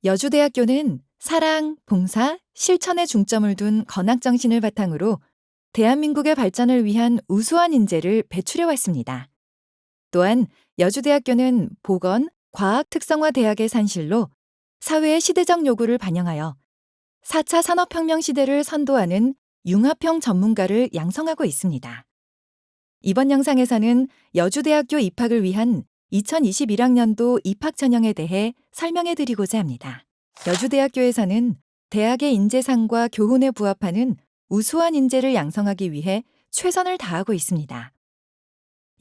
여주대학교는 사랑, 봉사, 실천에 중점을 둔 건학정신을 바탕으로 대한민국의 발전을 위한 우수한 인재를 배출해왔습니다. 또한 여주대학교는 보건, 과학 특성화 대학의 산실로 사회의 시대적 요구를 반영하여 4차 산업혁명 시대를 선도하는 융합형 전문가를 양성하고 있습니다. 이번 영상에서는 여주대학교 입학을 위한 2021학년도 입학 전형에 대해 설명해 드리고자 합니다. 여주대학교에서는 대학의 인재상과 교훈에 부합하는 우수한 인재를 양성하기 위해 최선을 다하고 있습니다.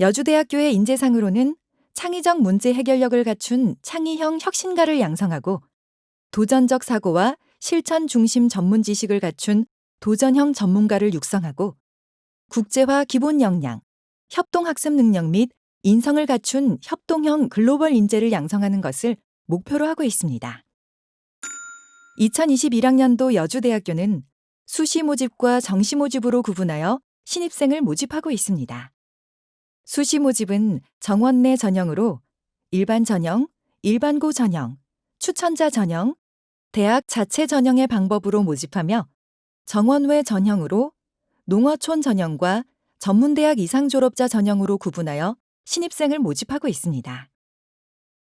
여주대학교의 인재상으로는 창의적 문제 해결력을 갖춘 창의형 혁신가를 양성하고 도전적 사고와 실천 중심 전문 지식을 갖춘 도전형 전문가를 육성하고 국제화 기본 역량, 협동학습 능력 및 인성을 갖춘 협동형 글로벌 인재를 양성하는 것을 목표로 하고 있습니다. 2021학년도 여주대학교는 수시 모집과 정시 모집으로 구분하여 신입생을 모집하고 있습니다. 수시 모집은 정원 내 전형으로 일반 전형, 일반고 전형, 추천자 전형, 대학 자체 전형의 방법으로 모집하며 정원 외 전형으로 농어촌 전형과 전문대학 이상 졸업자 전형으로 구분하여 신입생을 모집하고 있습니다.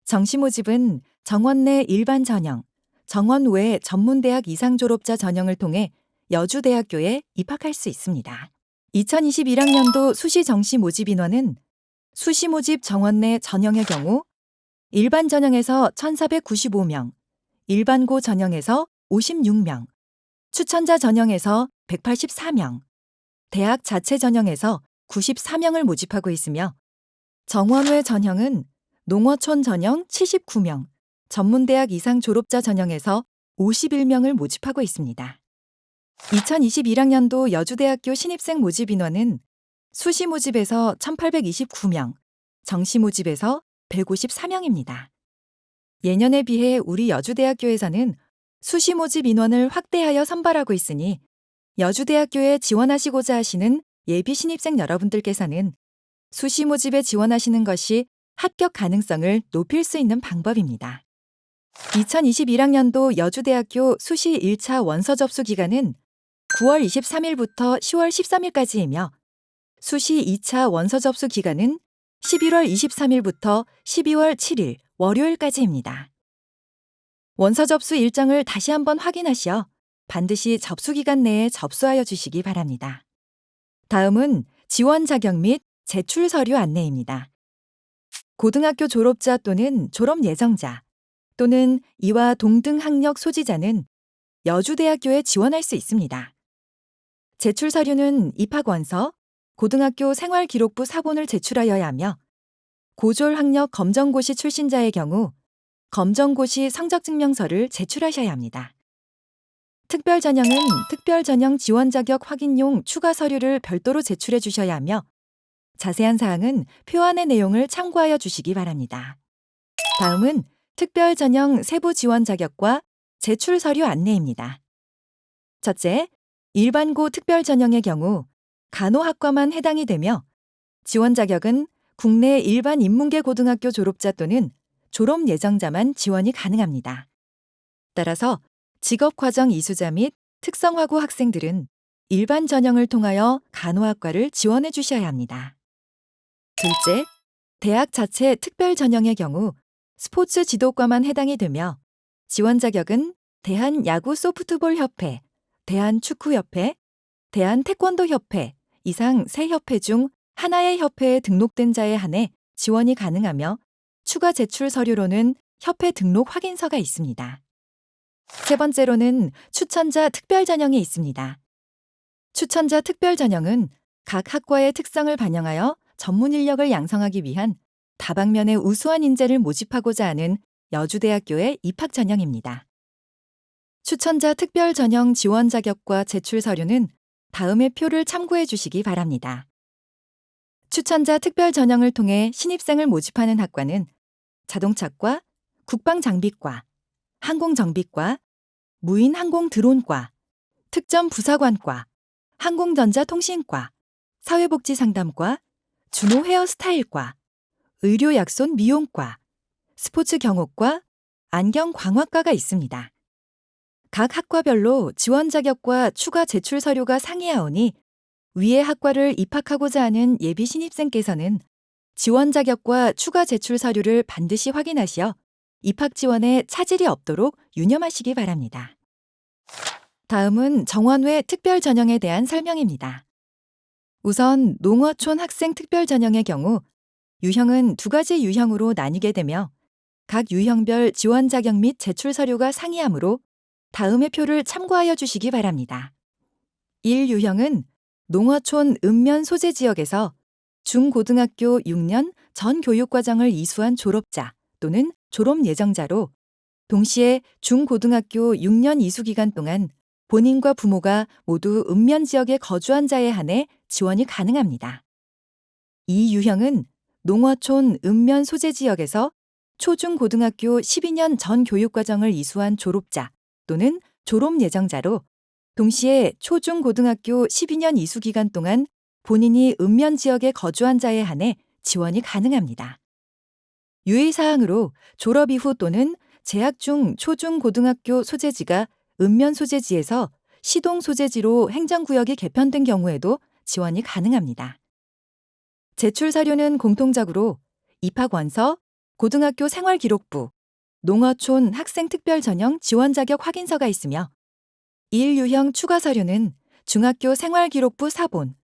정시 모집은 정원 내 일반 전형, 정원 외 전문대학 이상 졸업자 전형을 통해 여주대학교에 입학할 수 있습니다. 2021학년도 수시 정시 모집 인원은 수시 모집 정원 내 전형의 경우 일반 전형에서 1,495명, 일반고 전형에서 56명, 추천자 전형에서 184명, 대학 자체 전형에서 94명을 모집하고 있으며 정원 외 전형은 농어촌 전형 79명, 전문대학 이상 졸업자 전형에서 51명을 모집하고 있습니다. 2021학년도 여주대학교 신입생 모집 인원은 수시 모집에서 1,829명, 정시 모집에서 154명입니다. 예년에 비해 우리 여주대학교에서는 수시 모집 인원을 확대하여 선발하고 있으니 여주대학교에 지원하시고자 하시는 예비 신입생 여러분들께서는 수시 모집에 지원하시는 것이 합격 가능성을 높일 수 있는 방법입니다. 2021학년도 여주대학교 수시 1차 원서 접수 기간은 9월 23일부터 10월 13일까지이며 수시 2차 원서 접수 기간은 11월 23일부터 12월 7일 월요일까지입니다. 원서 접수 일정을 다시 한번 확인하시어 반드시 접수 기간 내에 접수하여 주시기 바랍니다. 다음은 지원 자격 및 제출 서류 안내입니다. 고등학교 졸업자 또는 졸업 예정자 또는 이와 동등 학력 소지자는 여주대학교에 지원할 수 있습니다. 제출 서류는 입학원서, 고등학교 생활기록부 사본을 제출하여야 하며 고졸 학력 검정고시 출신자의 경우 검정고시 성적증명서를 제출하셔야 합니다. 특별전형은 특별전형 지원 자격 확인용 추가 서류를 별도로 제출해 주셔야 하며 자세한 사항은 표안의 내용을 참고하여 주시기 바랍니다. 다음은 특별전형 세부 지원 자격과 제출 서류 안내입니다. 첫째, 일반고 특별전형의 경우 간호학과만 해당이 되며 지원 자격은 국내 일반 인문계 고등학교 졸업자 또는 졸업 예정자만 지원이 가능합니다. 따라서 직업과정 이수자 및 특성화고 학생들은 일반 전형을 통하여 간호학과를 지원해 주셔야 합니다. 둘째, 대학 자체 특별 전형의 경우 스포츠 지도과만 해당이 되며 지원 자격은 대한야구소프트볼협회, 대한축구협회, 대한태권도협회 이상 3협회 중 하나의 협회에 등록된 자에 한해 지원이 가능하며 추가 제출 서류로는 협회 등록 확인서가 있습니다. 세 번째로는 추천자 특별 전형이 있습니다. 추천자 특별 전형은 각 학과의 특성을 반영하여 전문 인력을 양성하기 위한 다방면의 우수한 인재를 모집하고자 하는 여주대학교의 입학 전형입니다. 추천자 특별 전형 지원 자격과 제출 서류는 다음의 표를 참고해 주시기 바랍니다. 추천자 특별 전형을 통해 신입생을 모집하는 학과는 자동차과, 국방장비과, 항공정비과, 무인항공드론과, 특전부사관과, 항공전자통신과, 사회복지상담과, 준호 헤어스타일과, 의료약손 미용과, 스포츠경호과, 안경광학과가 있습니다. 각 학과별로 지원 자격과 추가 제출 서류가 상이하오니 위의 학과를 입학하고자 하는 예비 신입생께서는 지원 자격과 추가 제출 서류를 반드시 확인하시어 입학 지원에 차질이 없도록 유념하시기 바랍니다. 다음은 정원외 특별 전형에 대한 설명입니다. 우선 농어촌 학생 특별 전형의 경우 유형은 두 가지 유형으로 나뉘게 되며 각 유형별 지원 자격 및 제출 서류가 상이하므로 다음의 표를 참고하여 주시기 바랍니다. 1유형은 농어촌 읍면 소재 지역에서 중고등학교 6년 전 교육과정을 이수한 졸업자 또는 졸업 예정자로 동시에 중고등학교 6년 이수 기간 동안 본인과 부모가 모두 읍면 지역에 거주한 자에 한해 지원이 가능합니다. 2유형은 농어촌 읍면 소재 지역에서 초중고등학교 12년 전 교육과정을 이수한 졸업자 또는 졸업 예정자로 동시에 초중고등학교 12년 이수 기간 동안 본인이 읍면 지역에 거주한 자에 한해 지원이 가능합니다. 유의사항으로 졸업 이후 또는 재학 중 초중고등학교 소재지가 읍면 소재지에서 시동 소재지로 행정구역이 개편된 경우에도 지원이 가능합니다. 제출 사료는 공통적으로 입학원서, 고등학교 생활기록부, 농어촌 학생특별전형 지원 자격 확인서가 있으며 1유형 추가 서류는 중학교 생활기록부 사본,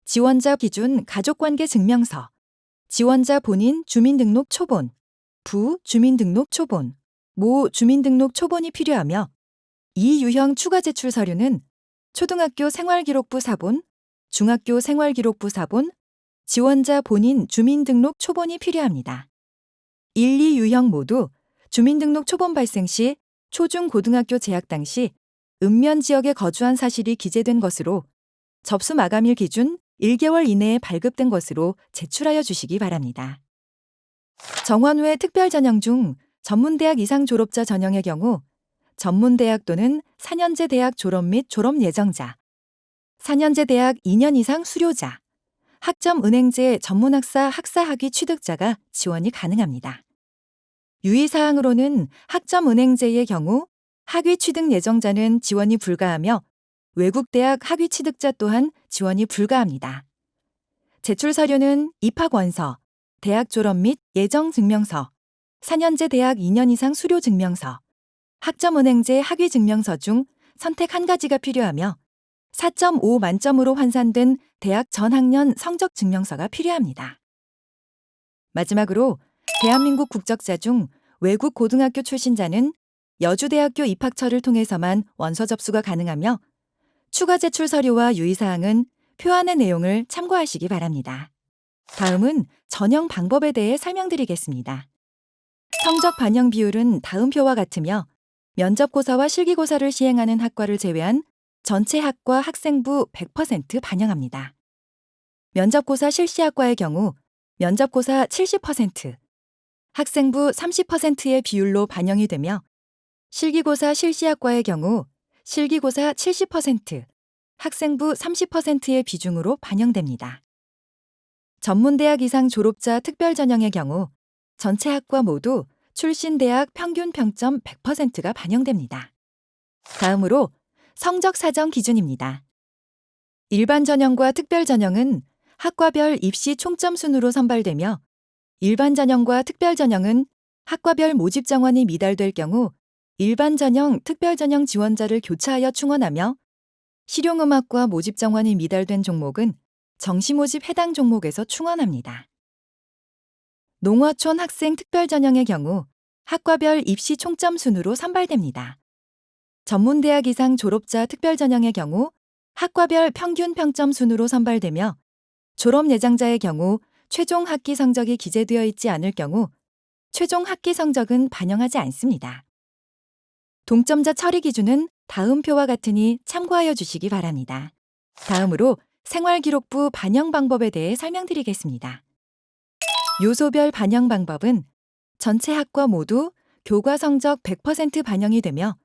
지원자 기준 가족관계 증명서, 지원자 본인 주민등록 초본, 부 주민등록 초본, 모 주민등록 초본이 필요하며 2유형 추가 제출 서류는 초등학교 생활기록부 사본, 중학교 생활기록부 사본, 지원자 본인 주민등록 초본이 필요합니다. 1, 2유형 모두 주민등록 초본 발생 시 초중고등학교 재학 당시 읍면 지역에 거주한 사실이 기재된 것으로 접수 마감일 기준 1개월 이내에 발급된 것으로 제출하여 주시기 바랍니다. 정원외 특별전형 중 전문대학 이상 졸업자 전형의 경우 전문대학 또는 4년제 대학 졸업 및 졸업 예정자, 4년제 대학 2년 이상 수료자, 학점은행제 전문학사 학사학위 취득자가 지원이 가능합니다. 유의사항으로는 학점은행제의 경우 학위 취득 예정자는 지원이 불가하며 외국대학 학위 취득자 또한 지원이 불가합니다. 제출 서류는 입학원서, 대학 졸업 및 예정 증명서, 4년제 대학 2년 이상 수료 증명서, 학점은행제 학위 증명서 중 선택 한 가지가 필요하며 4.5 만점으로 환산된 대학 전학년 성적 증명서가 필요합니다. 마지막으로 대한민국 국적자 중 외국 고등학교 출신자는 여주대학교 입학처를 통해서만 원서 접수가 가능하며 추가 제출 서류와 유의사항은 표안의 내용을 참고하시기 바랍니다. 다음은 전형 방법에 대해 설명드리겠습니다. 성적 반영 비율은 다음 표와 같으며 면접고사와 실기고사를 시행하는 학과를 제외한 전체 학과 학생부 100% 반영합니다. 면접고사 실시학과의 경우 면접고사 70%, 학생부 30%의 비율로 반영이 되며 실기고사 실시학과의 경우 실기고사 70%, 학생부 30%의 비중으로 반영됩니다. 전문대학 이상 졸업자 특별전형의 경우 전체 학과 모두 출신 대학 평균 평점 100%가 반영됩니다. 다음으로 성적 사정 기준입니다. 일반 전형과 특별 전형은 학과별 입시 총점 순으로 선발되며 일반 전형과 특별 전형은 학과별 모집 정원이 미달될 경우 일반 전형, 특별 전형 지원자를 교차하여 충원하며 실용음악과 모집 정원이 미달된 종목은 정시 모집 해당 종목에서 충원합니다. 농어촌 학생 특별 전형의 경우 학과별 입시 총점 순으로 선발됩니다. 전문대학 이상 졸업자 특별 전형의 경우 학과별 평균 평점 순으로 선발되며 졸업 예정자의 경우 최종 학기 성적이 기재되어 있지 않을 경우 최종 학기 성적은 반영하지 않습니다. 동점자 처리 기준은 다음 표와 같으니 참고하여 주시기 바랍니다. 다음으로 생활기록부 반영 방법에 대해 설명드리겠습니다. 요소별 반영 방법은 전체 학과 모두 교과 성적 100% 반영이 되며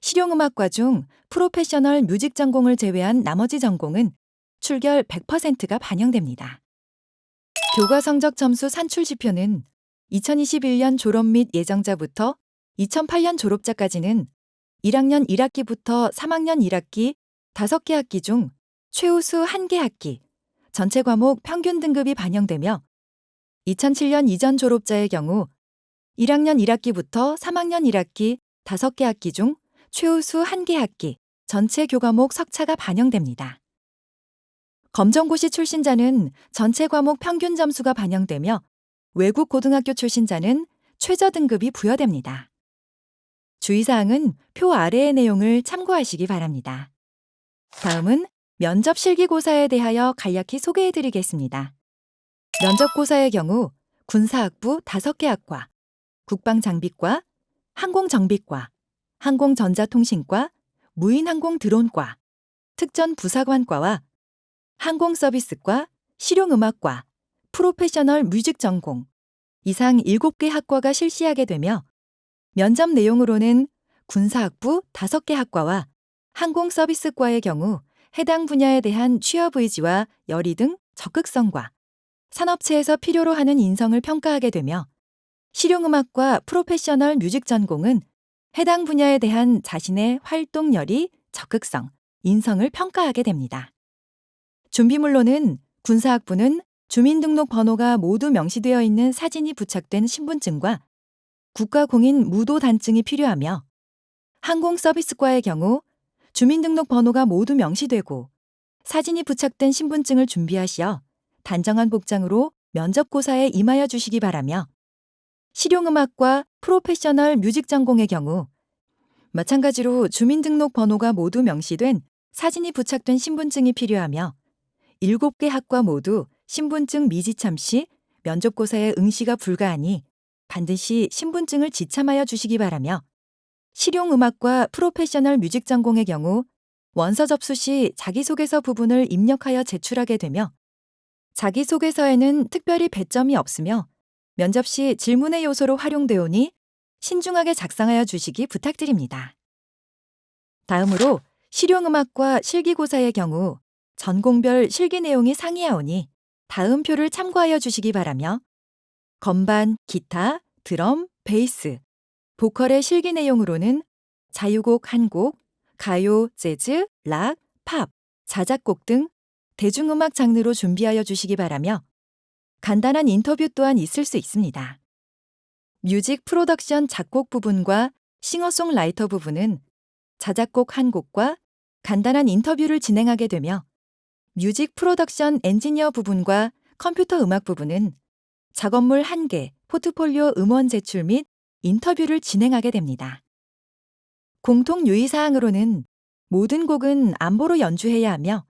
실용음악과 중 프로페셔널 뮤직 전공을 제외한 나머지 전공은 출결 100%가 반영됩니다. 교과 성적 점수 산출 지표는 2021년 졸업 및 예정자부터 2008년 졸업자까지는 1학년 1학기부터 3학년 1학기 5개 학기 중 최우수 1개 학기, 전체 과목 평균 등급이 반영되며 2007년 이전 졸업자의 경우 1학년 1학기부터 3학년 1학기 5개 학기 중 최우수 1개 학기, 전체 교과목 석차가 반영됩니다. 검정고시 출신자는 전체 과목 평균 점수가 반영되며 외국 고등학교 출신자는 최저 등급이 부여됩니다. 주의사항은 표 아래의 내용을 참고하시기 바랍니다. 다음은 면접 실기고사에 대하여 간략히 소개해드리겠습니다. 면접고사의 경우 군사학부 5개 학과, 국방장비과, 항공정비과, 항공전자통신과, 무인항공드론과, 특전부사관과와 항공서비스과, 실용음악과, 프로페셔널 뮤직 전공 이상 7개 학과가 실시하게 되며 면접 내용으로는 군사학부 5개 학과와 항공서비스과의 경우 해당 분야에 대한 취업 의지와 열의 등 적극성과 산업체에서 필요로 하는 인성을 평가하게 되며 실용음악과 프로페셔널 뮤직 전공은 해당 분야에 대한 자신의 활동 열의, 적극성, 인성을 평가하게 됩니다. 준비물로는 군사학부는 주민등록번호가 모두 명시되어 있는 사진이 부착된 신분증과 국가공인 무도단증이 필요하며 항공서비스과의 경우 주민등록번호가 모두 명시되고 사진이 부착된 신분증을 준비하시어 단정한 복장으로 면접고사에 임하여 주시기 바라며 실용음악과 프로페셔널 뮤직 전공의 경우 마찬가지로 주민등록번호가 모두 명시된 사진이 부착된 신분증이 필요하며 7개 학과 모두 신분증 미지참 시 면접고사에 응시가 불가하니 반드시 신분증을 지참하여 주시기 바라며 실용음악과 프로페셔널 뮤직 전공의 경우 원서 접수 시 자기소개서 부분을 입력하여 제출하게 되며 자기소개서에는 특별히 배점이 없으며 면접 시 질문의 요소로 활용되오니 신중하게 작성하여 주시기 부탁드립니다. 다음으로 실용음악과 실기고사의 경우 전공별 실기 내용이 상이하오니 다음 표를 참고하여 주시기 바라며 건반, 기타, 드럼, 베이스, 보컬의 실기 내용으로는 자유곡 1곡, 가요, 재즈, 락, 팝, 자작곡 등 대중음악 장르로 준비하여 주시기 바라며 간단한 인터뷰 또한 있을 수 있습니다. 뮤직 프로덕션 작곡 부분과 싱어송라이터 부분은 자작곡 1곡과 간단한 인터뷰를 진행하게 되며 뮤직 프로덕션 엔지니어 부분과 컴퓨터 음악 부분은 작업물 1개, 포트폴리오 음원 제출 및 인터뷰를 진행하게 됩니다. 공통 유의사항으로는 모든 곡은 안보로 연주해야 하며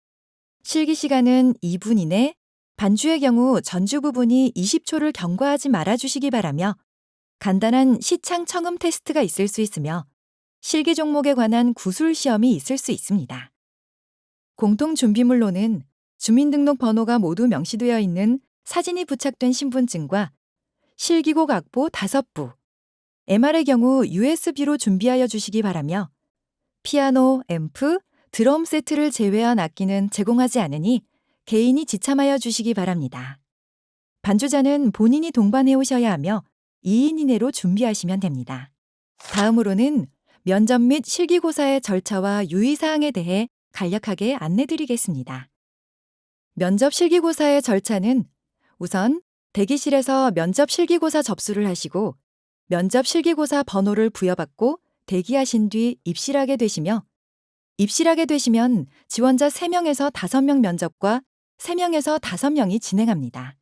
실기 시간은 2분 이내, 반주의 경우 전주 부분이 20초를 경과하지 말아주시기 바라며 간단한 시창 청음 테스트가 있을 수 있으며 실기 종목에 관한 구술 시험이 있을 수 있습니다. 공통 준비물로는 주민등록번호가 모두 명시되어 있는 사진이 부착된 신분증과 실기곡 악보 5부, MR의 경우 USB로 준비하여 주시기 바라며 피아노, 앰프, 드럼 세트를 제외한 악기는 제공하지 않으니 개인이 지참하여 주시기 바랍니다. 반주자는 본인이 동반해 오셔야 하며 2인 이내로 준비하시면 됩니다. 다음으로는 면접 및 실기고사의 절차와 유의사항에 대해 간략하게 안내드리겠습니다. 면접 실기고사의 절차는 우선 대기실에서 면접 실기고사 접수를 하시고 면접 실기고사 번호를 부여받고 대기하신 뒤 입실하게 되시며 입실하게 되시면 지원자 3명에서 5명 면접과 3명에서 5명이 진행합니다.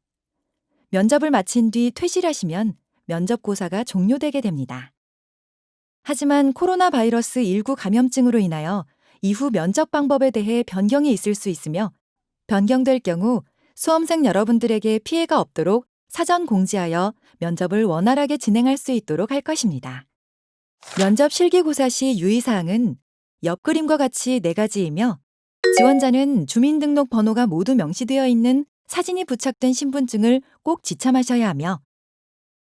면접을 마친 뒤 퇴실하시면 면접고사가 종료되게 됩니다. 하지만 코로나 바이러스 19 감염증으로 인하여 이후 면접 방법에 대해 변경이 있을 수 있으며 변경될 경우 수험생 여러분들에게 피해가 없도록 사전 공지하여 면접을 원활하게 진행할 수 있도록 할 것입니다. 면접 실기고사 시 유의사항은 옆그림과 같이 4가지이며 지원자는 주민등록번호가 모두 명시되어 있는 사진이 부착된 신분증을 꼭 지참하셔야 하며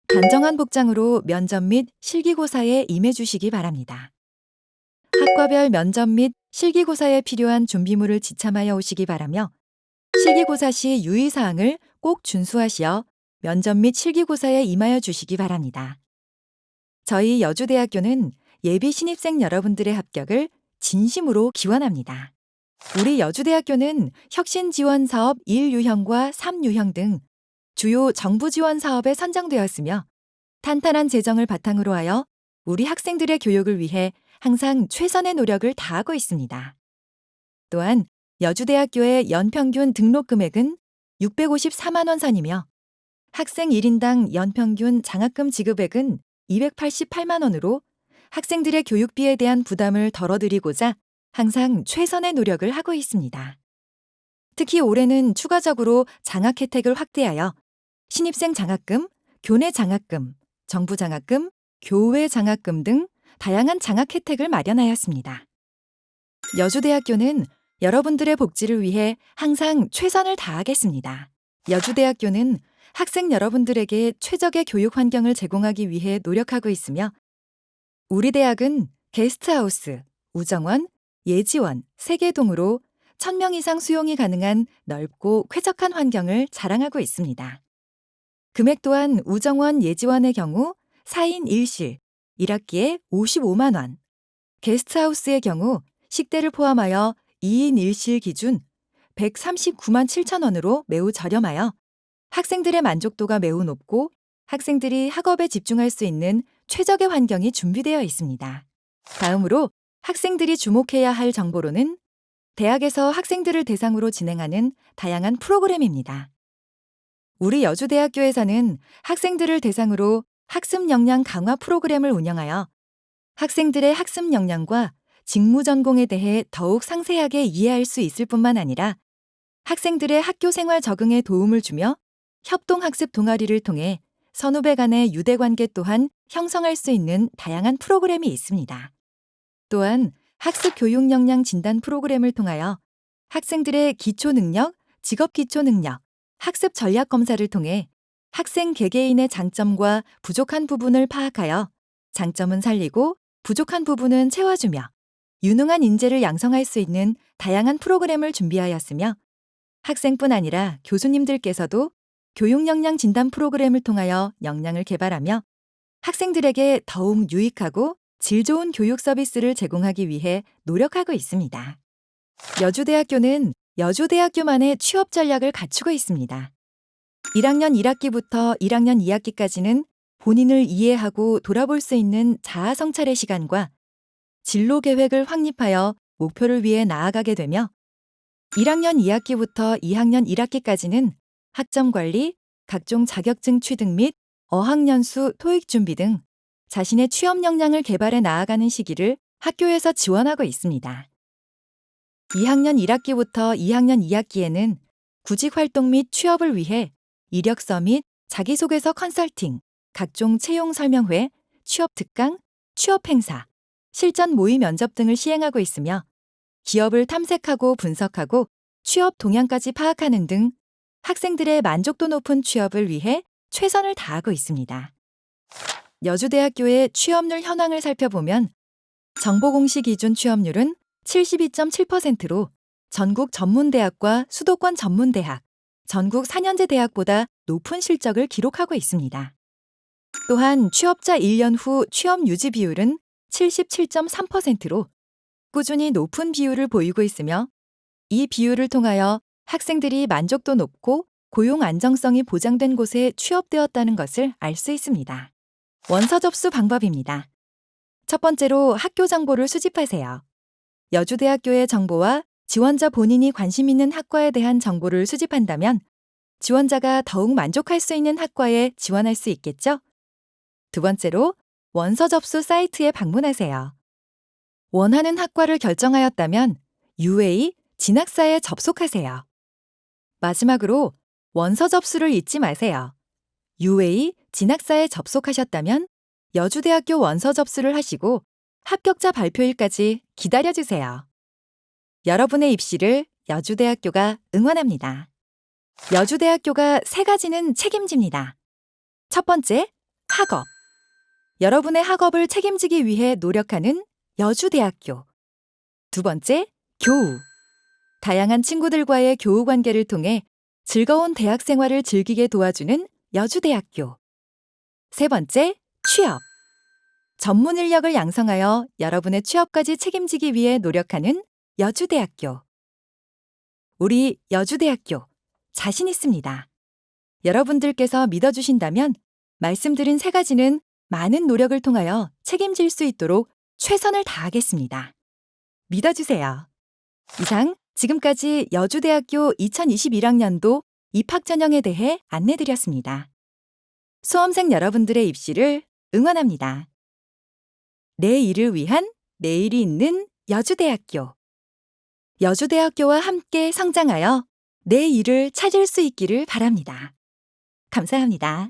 단정한 복장으로 면접 및 실기고사에 임해 주시기 바랍니다. 학과별 면접 및 실기고사에 필요한 준비물을 지참하여 오시기 바라며 실기고사 시 유의사항을 꼭 준수하시어 면접 및 실기고사에 임하여 주시기 바랍니다. 저희 여주대학교는 예비 신입생 여러분들의 합격을 진심으로 기원합니다. 우리 여주대학교는 혁신 지원 사업 1유형과 3유형 등 주요 정부 지원 사업에 선정되었으며 탄탄한 재정을 바탕으로 하여 우리 학생들의 교육을 위해 항상 최선의 노력을 다하고 있습니다. 또한 여주대학교의 연평균 등록 금액은 654만 원 선이며 학생 1인당 연평균 장학금 지급액은 288만 원으로 학생들의 교육비에 대한 부담을 덜어드리고자 항상 최선의 노력을 하고 있습니다. 특히 올해는 추가적으로 장학 혜택을 확대하여 신입생 장학금, 교내 장학금, 정부 장학금, 교외 장학금 등 다양한 장학 혜택을 마련하였습니다. 여주대학교는 여러분들의 복지를 위해 항상 최선을 다하겠습니다. 여주대학교는 학생 여러분들에게 최적의 교육 환경을 제공하기 위해 노력하고 있으며 우리 대학은 게스트하우스, 우정원, 예지원, 세계동으로 1,000명 이상 수용이 가능한 넓고 쾌적한 환경을 자랑하고 있습니다. 금액 또한 우정원, 예지원의 경우 4인 1실, 1학기에 55만 원, 게스트하우스의 경우 식대를 포함하여 2인 1실 기준 139만 7천 원으로 매우 저렴하여 학생들의 만족도가 매우 높고 학생들이 학업에 집중할 수 있는 최적의 환경이 준비되어 있습니다. 다음으로 학생들이 주목해야 할 정보로는 대학에서 학생들을 대상으로 진행하는 다양한 프로그램입니다. 우리 여주대학교에서는 학생들을 대상으로 학습 역량 강화 프로그램을 운영하여 학생들의 학습 역량과 직무 전공에 대해 더욱 상세하게 이해할 수 있을 뿐만 아니라 학생들의 학교 생활 적응에 도움을 주며 협동학습 동아리를 통해 선후배 간의 유대관계 또한 형성할 수 있는 다양한 프로그램이 있습니다. 또한 학습 교육 역량 진단 프로그램을 통하여 학생들의 기초능력, 직업기초능력, 학습 전략 검사를 통해 학생 개개인의 장점과 부족한 부분을 파악하여 장점은 살리고 부족한 부분은 채워주며 유능한 인재를 양성할 수 있는 다양한 프로그램을 준비하였으며 학생뿐 아니라 교수님들께서도 교육 역량 진단 프로그램을 통하여 역량을 개발하며 학생들에게 더욱 유익하고 질 좋은 교육 서비스를 제공하기 위해 노력하고 있습니다. 여주대학교는 여주대학교만의 취업 전략을 갖추고 있습니다. 1학년 1학기부터 1학년 2학기까지는 본인을 이해하고 돌아볼 수 있는 자아 성찰의 시간과 진로 계획을 확립하여 목표를 위해 나아가게 되며 1학년 2학기부터 2학년 1학기까지는 학점 관리, 각종 자격증 취득 및 어학연수, 토익 준비 등 자신의 취업 역량을 개발해 나아가는 시기를 학교에서 지원하고 있습니다. 2학년 1학기부터 2학년 2학기에는 구직 활동 및 취업을 위해 이력서 및 자기소개서 컨설팅, 각종 채용 설명회, 취업 특강, 취업 행사, 실전 모의 면접 등을 시행하고 있으며 기업을 탐색하고 분석하고 취업 동향까지 파악하는 등 학생들의 만족도 높은 취업을 위해 최선을 다하고 있습니다. 여주대학교의 취업률 현황을 살펴보면 정보공시 기준 취업률은 72.7%로 전국 전문대학과 수도권 전문대학, 전국 4년제 대학보다 높은 실적을 기록하고 있습니다. 또한 취업자 1년 후 취업 유지 비율은 77.3%로 꾸준히 높은 비율을 보이고 있으며 이 비율을 통하여 학생들이 만족도 높고 고용 안정성이 보장된 곳에 취업되었다는 것을 알 수 있습니다. 원서 접수 방법입니다. 첫 번째로 학교 정보를 수집하세요. 여주대학교의 정보와 지원자 본인이 관심 있는 학과에 대한 정보를 수집한다면 지원자가 더욱 만족할 수 있는 학과에 지원할 수 있겠죠? 두 번째로 원서 접수 사이트에 방문하세요. 원하는 학과를 결정하였다면 UA 진학사에 접속하세요. 마지막으로 원서 접수를 잊지 마세요. UA 진학사에 접속하셨다면 여주대학교 원서 접수를 하시고 합격자 발표일까지 기다려주세요. 여러분의 입시를 여주대학교가 응원합니다. 여주대학교가 3가지는 책임집니다. 첫 번째, 학업. 여러분의 학업을 책임지기 위해 노력하는 여주대학교. 두 번째, 교우. 다양한 친구들과의 교우 관계를 통해 즐거운 대학 생활을 즐기게 도와주는 여주대학교. 세 번째, 취업. 전문 인력을 양성하여 여러분의 취업까지 책임지기 위해 노력하는 여주대학교. 우리 여주대학교 자신 있습니다. 여러분들께서 믿어주신다면 말씀드린 세 가지는 많은 노력을 통하여 책임질 수 있도록 최선을 다하겠습니다. 믿어주세요. 이상 지금까지 여주대학교 2021학년도 입학 전형에 대해 안내드렸습니다. 수험생 여러분들의 입시를 응원합니다. 내 일을 위한 내일이 있는 여주대학교. 여주대학교와 함께 성장하여 내 일을 찾을 수 있기를 바랍니다. 감사합니다.